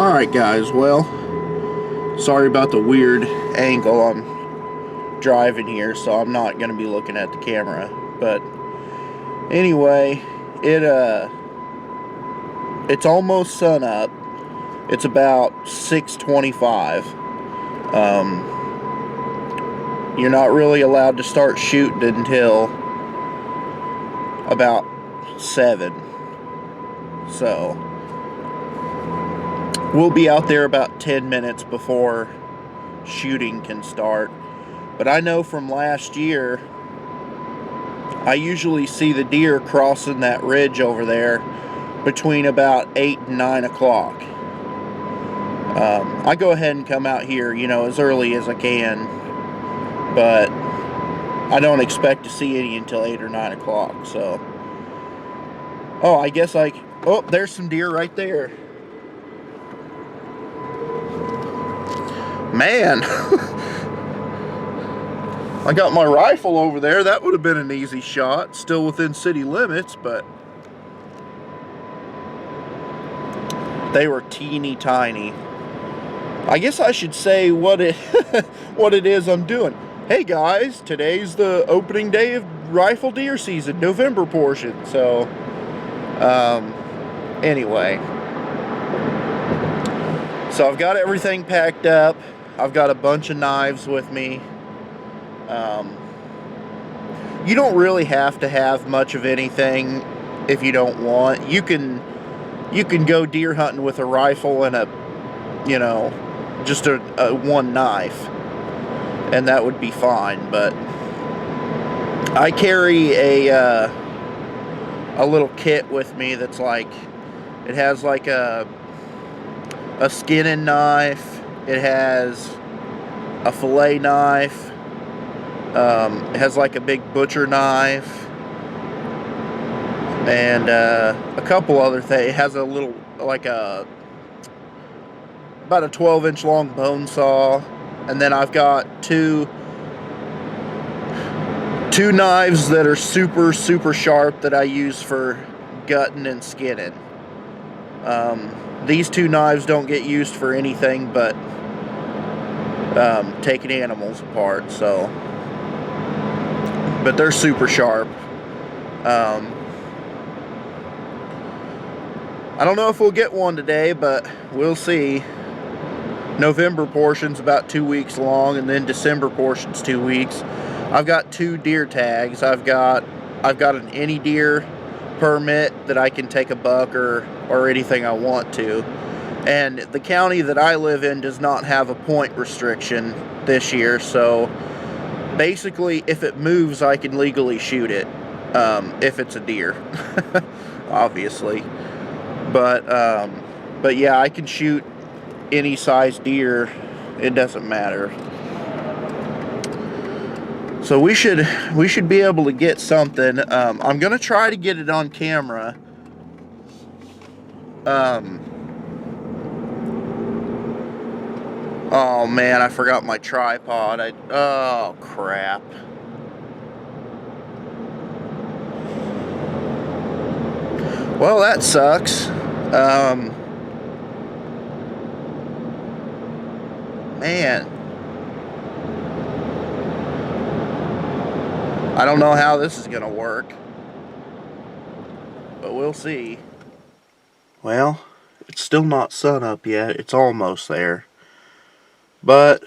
Alright guys, well, sorry about the weird angle. I'm driving here, so I'm not going to be looking at the camera. But anyway, it's almost sun up. It's about 6:25. You're not really allowed to start shooting until about 7. So we'll be out there about 10 minutes before shooting can start. But I know from last year, I usually see the deer crossing that ridge over there between about 8 and 9 o'clock. I go ahead and come out here, as early as I can, but I don't expect to see any until 8 or 9 o'clock, so. Oh, I guess oh, there's some deer right there. Man, I got my rifle over there. That would have been an easy shot. Still within city limits, but they were teeny tiny. I guess I should say what it is I'm doing. Hey guys, today's the opening day of rifle deer season, November portion. So, anyway. So I've got everything packed up. I've got a bunch of knives with me. You don't really have to have much of anything if you don't want. You can go deer hunting with a rifle and just a one knife, and that would be fine. But I carry a little kit with me that's it has like a skinning knife, it has a fillet knife, it has like a big butcher knife, and a couple other things. It has a little, about a 12-inch long bone saw, and then I've got two knives that are super sharp that I use for gutting and skinning. These two knives don't get used for anything but taking animals apart, so, but they're super sharp. I don't know if we'll get one today, but we'll see. November portion's about 2 weeks long, and then December portion's 2 weeks. I've got 2 deer tags. I've got an any deer permit that I can take a buck or anything I want to. And the county that I live in does not have a point restriction this year, so basically if it moves I can legally shoot it, if it's a deer, obviously. But yeah, I can shoot any size deer, it doesn't matter. So we should be able to get something. I'm gonna try to get it on camera. Oh man, I forgot my tripod. Oh crap. Well, that sucks. Man, I don't know how this is gonna work, but we'll see. Well, it's still not sun up yet. It's almost there, but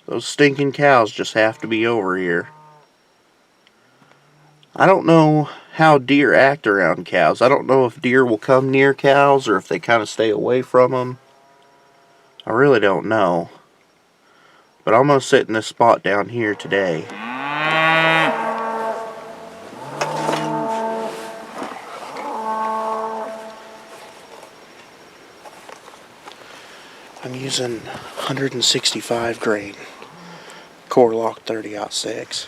those stinking cows just have to be over here. I don't know how deer act around cows. I don't know if deer will come near cows or if they kind of stay away from them. I really don't know. But I'm going to sit in this spot down here today. I'm using 165 grain Core Lock 30-06.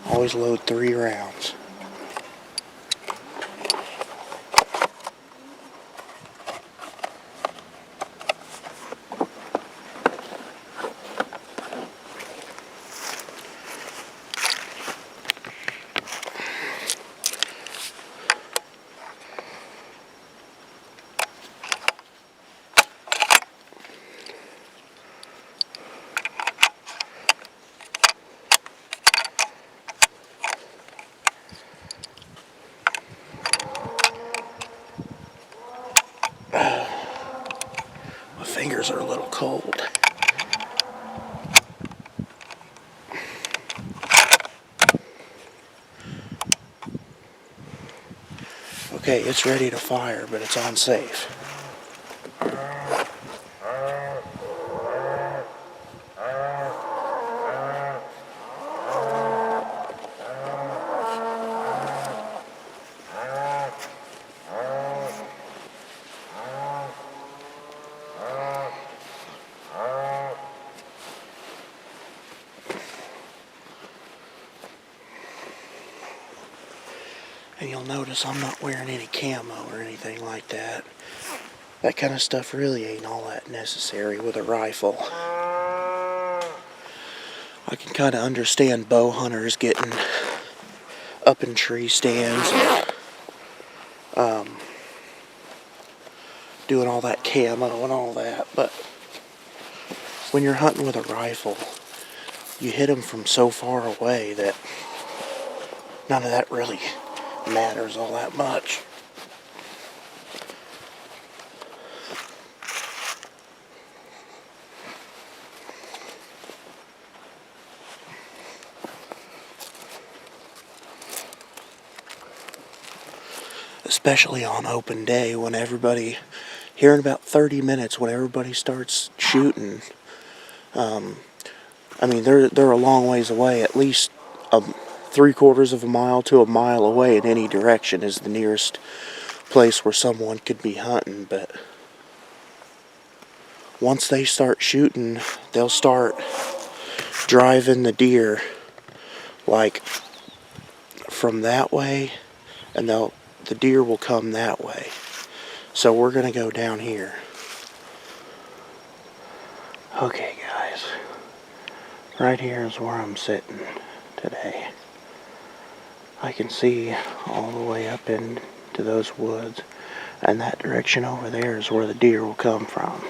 Always load 3 rounds. fingers are a little cold. Okay, it's ready to fire, but it's unsafe. And you'll notice I'm not wearing any camo or anything like that. That kind of stuff really ain't all that necessary with a rifle. I can kind of understand bow hunters getting up in tree stands and doing all that camo and all that, but when you're hunting with a rifle, you hit them from so far away that none of that really matters all that much. Especially on open day when everybody, here in about 30 minutes when everybody starts shooting. I mean, they're a long ways away, at least 3/4 of a mile to a mile away in any direction is the nearest place where someone could be hunting, but once they start shooting, they'll start driving the deer like from that way, and the deer will come that way. So we're gonna go down here. Okay guys, right here is where I'm sitting today. I can see all the way up into those woods, and that direction over there is where the deer will come from.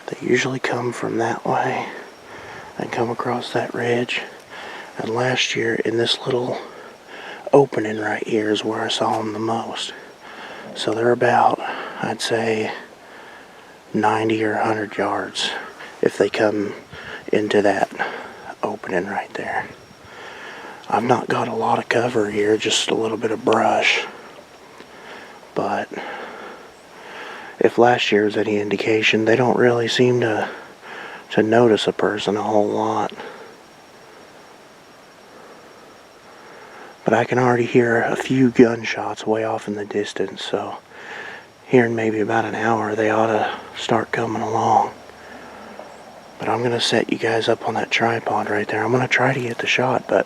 They usually come from that way and come across that ridge. And last year in this little opening right here is where I saw them the most. So they're about, I'd say, 90 or 100 yards if they come into that opening right there. I've not got a lot of cover here, just a little bit of brush. But if last year is any indication, they don't really seem to notice a person a whole lot. But I can already hear a few gunshots way off in the distance, so here in maybe about an hour they ought to start coming along. But I'm going to set you guys up on that tripod right there. I'm going to try to get the shot, but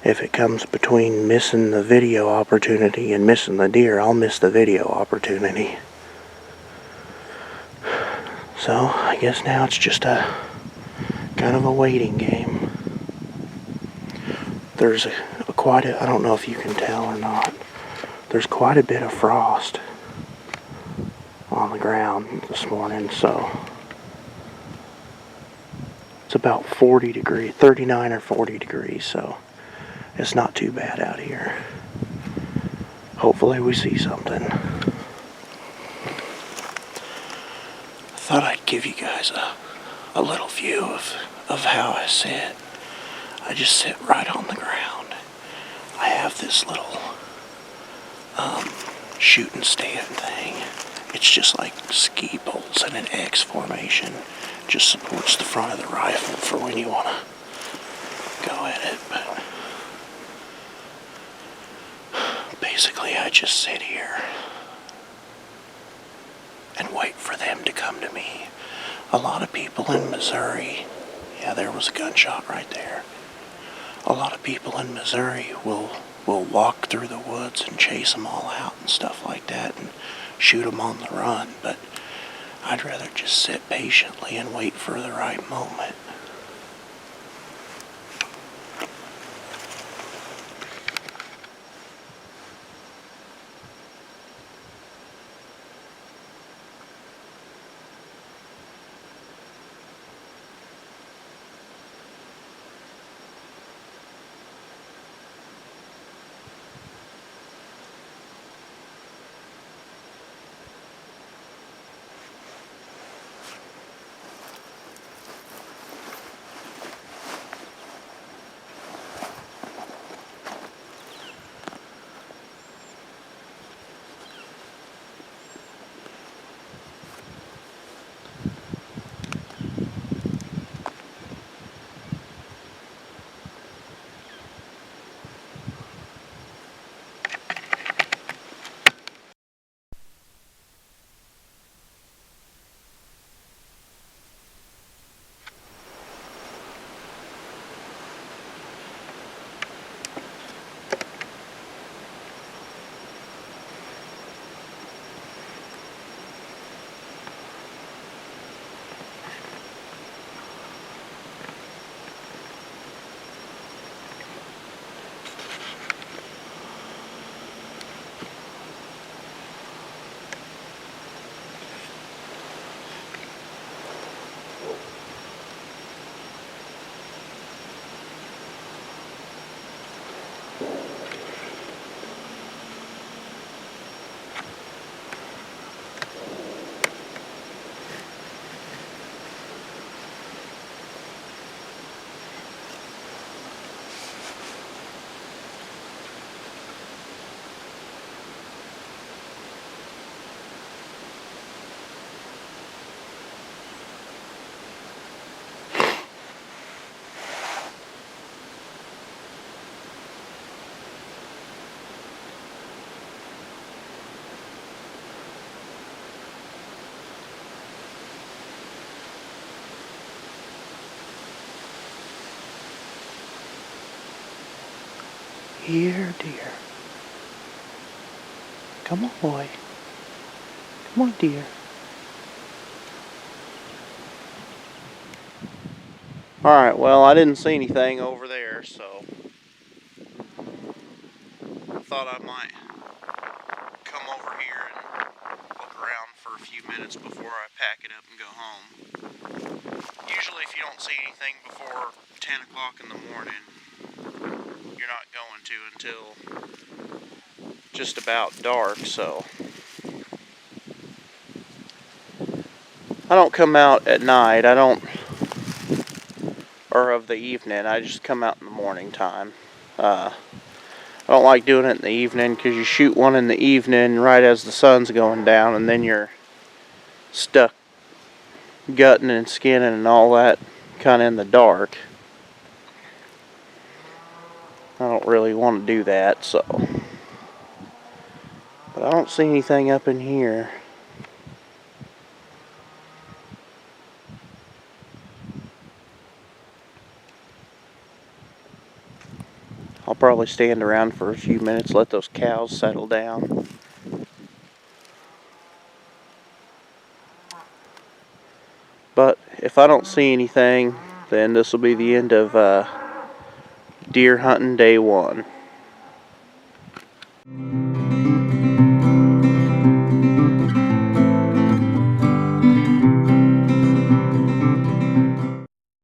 if it comes between missing the video opportunity and missing the deer, I'll miss the video opportunity. So I guess now it's just a kind of a waiting game. There's quite a, I don't know if you can tell or not, there's quite a bit of frost on the ground this morning, so it's about 40 degrees, 39 or 40 degrees, so it's not too bad out here. Hopefully we see something. I thought I'd give you guys a little view of how I sit. I just sit right on the ground. I have this little shooting stand thing. It's just like ski poles in an X formation. Just supports the front of the rifle for when you want to go at it. But basically I just sit here and wait for them to come to me. A lot of people in Missouri, yeah, there was a gunshot right there. A lot of people in Missouri will walk through the woods and chase them all out and stuff like that and shoot them on the run, but I'd rather just sit patiently and wait for the right moment. Here, dear. Come on, boy. Come on, dear. Alright, well, I didn't see anything over there, so I thought I might come over here and look around for a few minutes before I pack it up and go home. Usually if you don't see anything before 10 o'clock in the morning, you're not going to until just about dark, so I don't come out at night. Or of the evening. I just come out in the morning time. I don't like doing it in the evening because you shoot one in the evening right as the sun's going down, and then you're stuck gutting and skinning and all that kind of in the dark. I don't really want to do that, so. But I don't see anything up in here. I'll probably stand around for a few minutes, let those cows settle down. But if I don't see anything, then this will be the end of deer hunting day 1.